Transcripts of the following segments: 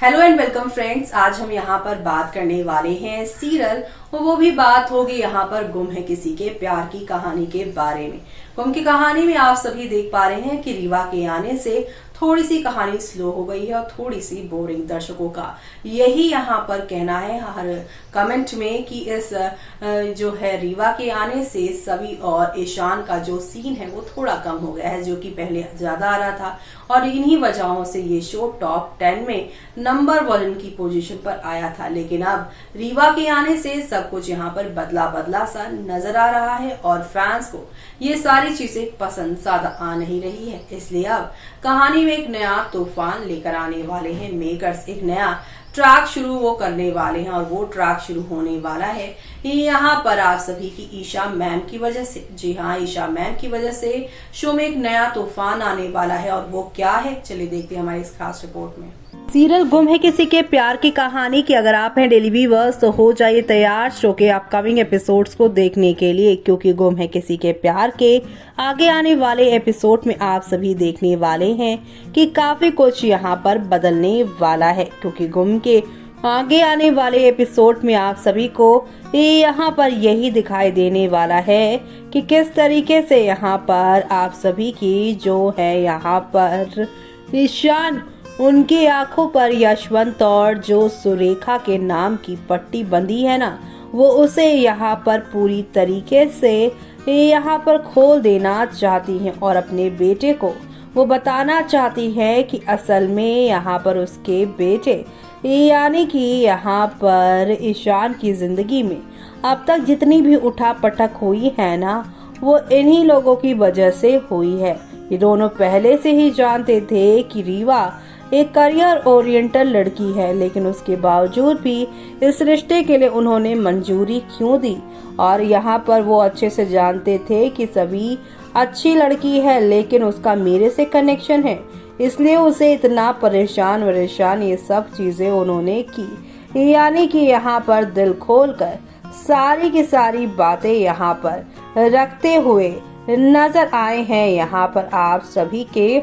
Hello and welcome friends. आज हम यहाँ पर बात करने वाले हैं सीरियल और वो भी बात होगी यहाँ पर गुम है किसी के प्यार की कहानी के बारे में। गुम की कहानी में आप सभी देख पा रहे हैं कि रीवा के आने से थोड़ी सी कहानी स्लो हो गई है और थोड़ी सी बोरिंग। दर्शकों का यही यहाँ पर कहना है हर कमेंट में कि इस जो है रीवा के आने से सभी और ईशान का जो सीन है वो थोड़ा कम हो गया है, जो कि पहले ज्यादा आ रहा था और इन्हीं वजहों से ये शो टॉप 10 में नंबर 1 की पोजीशन पर आया था। लेकिन अब रीवा के आने से सब कुछ यहाँ पर बदला बदला सा नजर आ रहा है और फैंस को ये सारी चीजें पसंद ज्यादा आ नहीं रही है। इसलिए अब कहानी में एक नया तूफान लेकर आने वाले हैं मेकर्स। एक नया ट्रैक शुरू वो करने वाले हैं और वो ट्रैक शुरू होने वाला है यहाँ पर आप सभी की ईशा मैम की वजह से। जी हाँ, ईशा मैम की वजह से शो में एक नया तूफान आने वाला है और वो क्या है, चलिए देखते हैं हमारी इस खास रिपोर्ट में। सीरियल गुम है किसी के प्यार की कहानी की अगर आप हैं डेली व्यूअर्स तो हो जाइए तैयार शो के अपकमिंग एपिसोड्स को देखने के लिए, क्योंकि गुम है किसी के प्यार के आगे आने वाले एपिसोड में आप सभी देखने वाले हैं कि काफी कुछ यहाँ पर बदलने वाला है। क्योंकि गुम के आगे आने वाले एपिसोड में आप सभी को यहाँ पर यही दिखाई देने वाला है कि किस तरीके से यहाँ पर आप सभी की जो है यहाँ पर ईशान उनकी आंखों पर यशवंत और जो सुरेखा के नाम की पट्टी बंधी है ना, वो उसे यहाँ पर पूरी तरीके से यहाँ पर खोल देना चाहती हैं और अपने बेटे को वो बताना चाहती है कि असल में यहाँ पर उसके बेटे यानी कि यहाँ पर ईशान की जिंदगी में अब तक जितनी भी उठा पटक हुई है ना, वो इन्हीं लोगों की वजह से हुई है। ये दोनों पहले से ही जानते थे कि रीवा एक करियर ओरिएंटल लड़की है, लेकिन उसके बावजूद भी इस रिश्ते के लिए उन्होंने मंजूरी क्यों दी। और यहाँ पर वो अच्छे से जानते थे कि सभी अच्छी लड़की है लेकिन उसका मेरे से कनेक्शन है, इसलिए उसे इतना परेशान ये सब चीजें उन्होंने की। यानी कि यहाँ पर दिल खोलकर सारी की सारी बातें यहाँ पर रखते हुए नजर आए हैं यहाँ पर आप सभी के,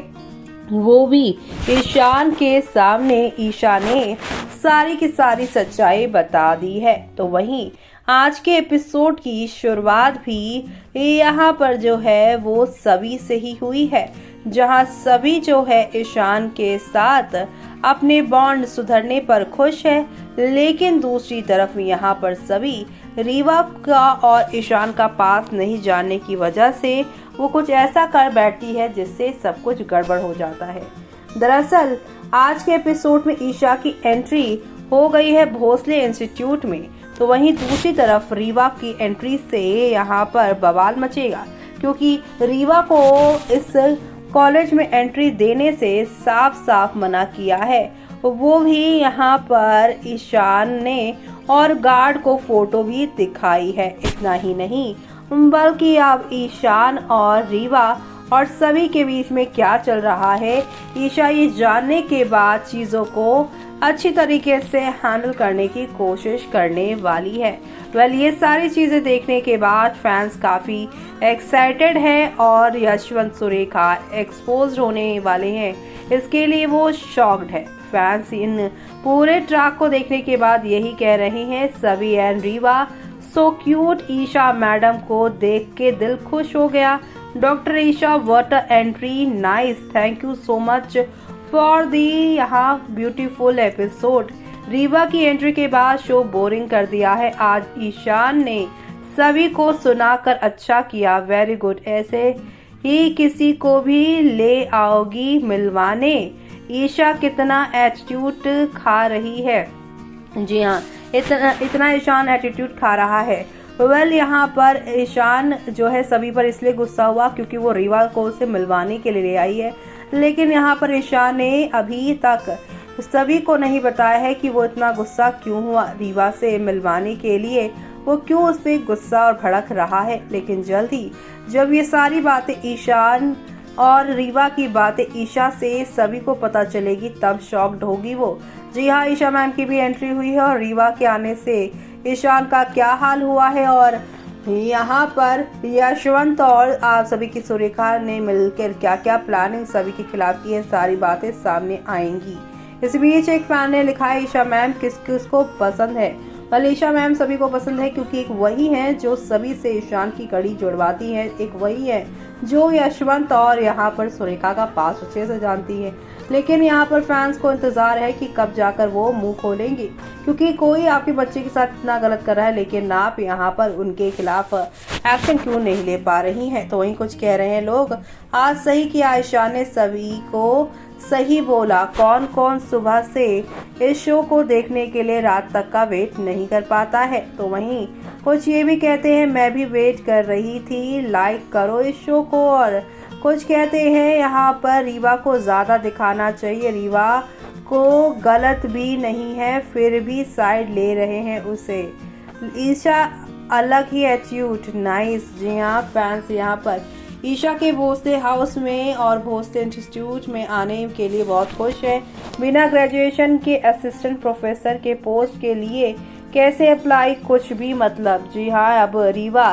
वो भी ईशान के सामने। ईशा ने सारी की सारी सच्चाई बता दी है। तो वहीं आज के एपिसोड की शुरुआत भी यहाँ पर जो है वो सभी से ही हुई है, जहाँ सभी जो है ईशान के साथ अपने बॉन्ड सुधरने पर खुश है, लेकिन दूसरी तरफ यहाँ पर सभी रीवा का और ईशान का पास नहीं जानने की वजह से वो कुछ ऐसा कर बैठती है जिससे सब कुछ गड़बड़ हो जाता है। दरअसल आज के एपिसोड में ईशा की एंट्री हो गई है भोसले इंस्टीट्यूट में, तो वहीं दूसरी तरफ रीवा की एंट्री से यहाँ पर बवाल मचेगा, क्योंकि रीवा को इस कॉलेज में एंट्री देने से साफ साफ मना किया है, वो भी यहाँ पर ईशान ने, और गार्ड को फोटो भी दिखाई है। इतना ही नहीं बल्कि अब ईशान और रीवा और सभी के बीच में क्या चल रहा है, ईशा ये जानने के बाद चीजों को अच्छी तरीके से हैंडल करने की कोशिश करने वाली है। ये सारी चीजें देखने के बाद फैंस काफी एक्साइटेड हैं और यशवंत सुरेखा एक्सपोज होने वाले हैं, इसके लिए वो शॉक्ड है। फैंस इन पूरे ट्रैक को देखने के बाद यही कह रहे हैं सभी and Riva so cute. Isha madam को देख के दिल खुश हो गया। Doctor Isha what a entry, nice, thank you so much for the यहाँ ब्यूटीफुल एपिसोड। रीवा की एंट्री के बाद शो बोरिंग कर दिया है। आज ईशान ने सभी को सुनाकर अच्छा किया, वेरी गुड, ऐसे ही किसी को भी ले आओगी मिलवाने। ईशा कितना एटीट्यूड खा रही है। जी हाँ, इतना ईशान एटीट्यूड खा रहा है। यहाँ पर ईशान जो है सभी पर इसलिए गुस्सा हुआ क्योंकि वो रीवा को उसे मिलवाने के लिए ले आई है, लेकिन यहाँ पर ईशान ने अभी तक सभी को नहीं बताया है कि वो इतना गुस्सा क्यों हुआ रीवा से मिलवाने के लिए, वो क्यों उस पर गुस्सा और भड़क रहा है। लेकिन जल्दी जब ये सारी बातें ईशान और रीवा की बातें ईशा से सभी को पता चलेगी तब शॉक्ड होगी वो। जी हाँ, ईशा मैम की भी एंट्री हुई है और रीवा के आने से ईशान का क्या हाल हुआ है और यहाँ पर यशवंत और आप सभी की सुरेखा ने मिलकर क्या क्या प्लानिंग सभी के खिलाफ की है, सारी बातें सामने आएंगी। इस बीच एक फैन ने लिखा है, ईशा मैम किस किसको पसंद है। ईशा मैम सभी को पसंद है, क्योंकि एक वही है जो सभी से ईशान की कड़ी जुड़वाती है, एक वही है जो यशवंत और यहाँ पर सुरेखा का पास अच्छे से जानती है। लेकिन यहाँ पर फैंस को इंतजार है कि कब जाकर वो मुंह खोलेंगे, क्योंकि कोई आपके बच्चे के साथ इतना गलत कर रहा है लेकिन आप यहाँ पर उनके खिलाफ एक्शन क्यों नहीं ले पा रही हैं। तो वहीं कुछ कह रहे हैं लोग, आज सही किया ईशान ने, सभी को सही बोला। कौन कौन सुबह से इस शो को देखने के लिए रात तक का वेट नहीं कर पाता है। तो वहीं कुछ ये भी कहते हैं, मैं भी वेट कर रही थी, लाइक करो इस शो को। और कुछ कहते हैं यहाँ पर रीवा को ज्यादा दिखाना चाहिए, रीवा को गलत भी नहीं है फिर भी साइड ले रहे हैं उसे। ईशा अलग ही एटीट्यूड, नाइस। जी हाँ फैंस यहाँ पर ईशा के भोसले हाउस में और भोसले इंस्टीट्यूट में आने के लिए बहुत खुश है। बिना ग्रेजुएशन के असिस्टेंट प्रोफेसर के पोस्ट के लिए कैसे अप्लाई, कुछ भी मतलब। जी हाँ, अब रीवा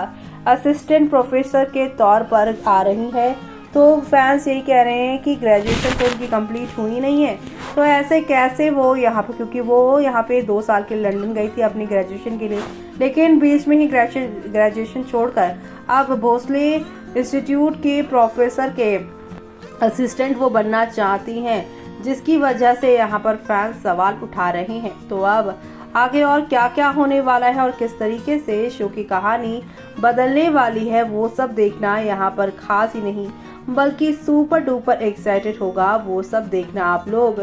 असिस्टेंट प्रोफेसर के तौर पर आ रही है। तो फैंस यही कह रहे हैं कि ग्रेजुएशन तो उनकी कंप्लीट हुई नहीं है, तो ऐसे कैसे वो यहाँ पे, क्योंकि वो यहाँ पे 2 साल के लंदन गई थी अपनी ग्रेजुएशन के लिए, लेकिन बीच में ही ग्रेजुएशन छोड़कर अब भोसले इंस्टीट्यूट के प्रोफेसर के असिस्टेंट वो बनना चाहती हैं, जिसकी वजह से यहाँ पर फैंस सवाल उठा रहे हैं। तो अब आगे और क्या क्या होने वाला है और किस तरीके से शो की कहानी बदलने वाली है, वो सब देखना यहाँ पर खास ही नहीं बल्कि सुपर डुपर एक्साइटेड होगा, वो सब देखना आप लोग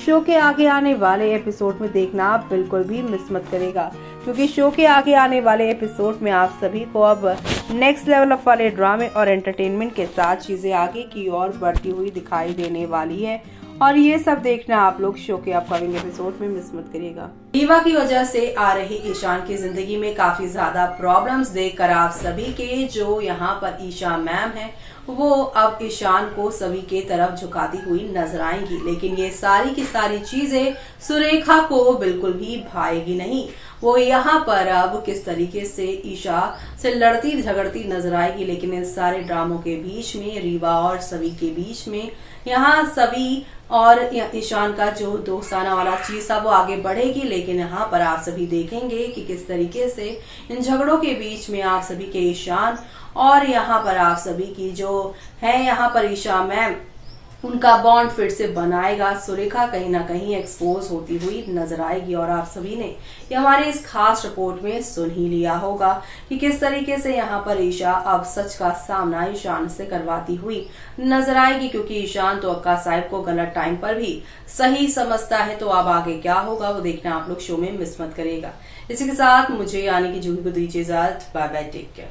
शो के आगे आने वाले एपिसोड में देखना आप बिल्कुल भी मिस मत करेगा, क्योंकि शो के आगे आने वाले एपिसोड में आप सभी को अब नेक्स्ट लेवल ऑफ वाले ड्रामे और एंटरटेनमेंट के साथ चीजें आगे की ओर बढ़ती हुई दिखाई देने वाली है। और ये सब देखना आप लोग शो के अपकमिंग एपिसोड में मिस मत करिएगा। रीवा की वजह से आ रही ईशान की जिंदगी में काफी ज्यादा प्रॉब्लम्स देखकर आप सभी के जो यहाँ पर ईशा मैम है वो अब ईशान को सभी के तरफ झुकाती हुई नजर आएंगी, लेकिन ये सारी की सारी चीजें सुरेखा को बिल्कुल भी भाएगी नहीं। वो यहाँ पर अब किस तरीके से ईशा से लड़ती झगड़ती नजर आएगी, लेकिन इस सारे ड्रामों के बीच में रीवा और सभी के बीच में यहाँ सभी और ईशान का जो दोस्ताना वाला चीज था वो आगे बढ़ेगी। लेकिन यहाँ पर आप सभी देखेंगे कि किस तरीके से इन झगड़ों के बीच में आप सभी के ईशान और यहाँ पर आप सभी की जो है यहाँ पर ईशा मैम उनका बॉन्ड फिर से बनाएगा। सुरेखा कहीं ना कहीं एक्सपोज होती हुई नजर आएगी और आप सभी ने ये हमारे इस खास रिपोर्ट में सुन ही लिया होगा कि किस तरीके से यहाँ पर ईशा अब सच का सामना ईशान से करवाती हुई नजर आएगी, क्योंकि ईशान तो अक्का साहिब को गलत टाइम पर भी सही समझता है। तो अब आगे क्या होगा वो देखना आप लोग शो में मिस मत करेगा। इसी के साथ मुझे यानी कि जूही को दीजिए इजाजत। Bye bye, take care.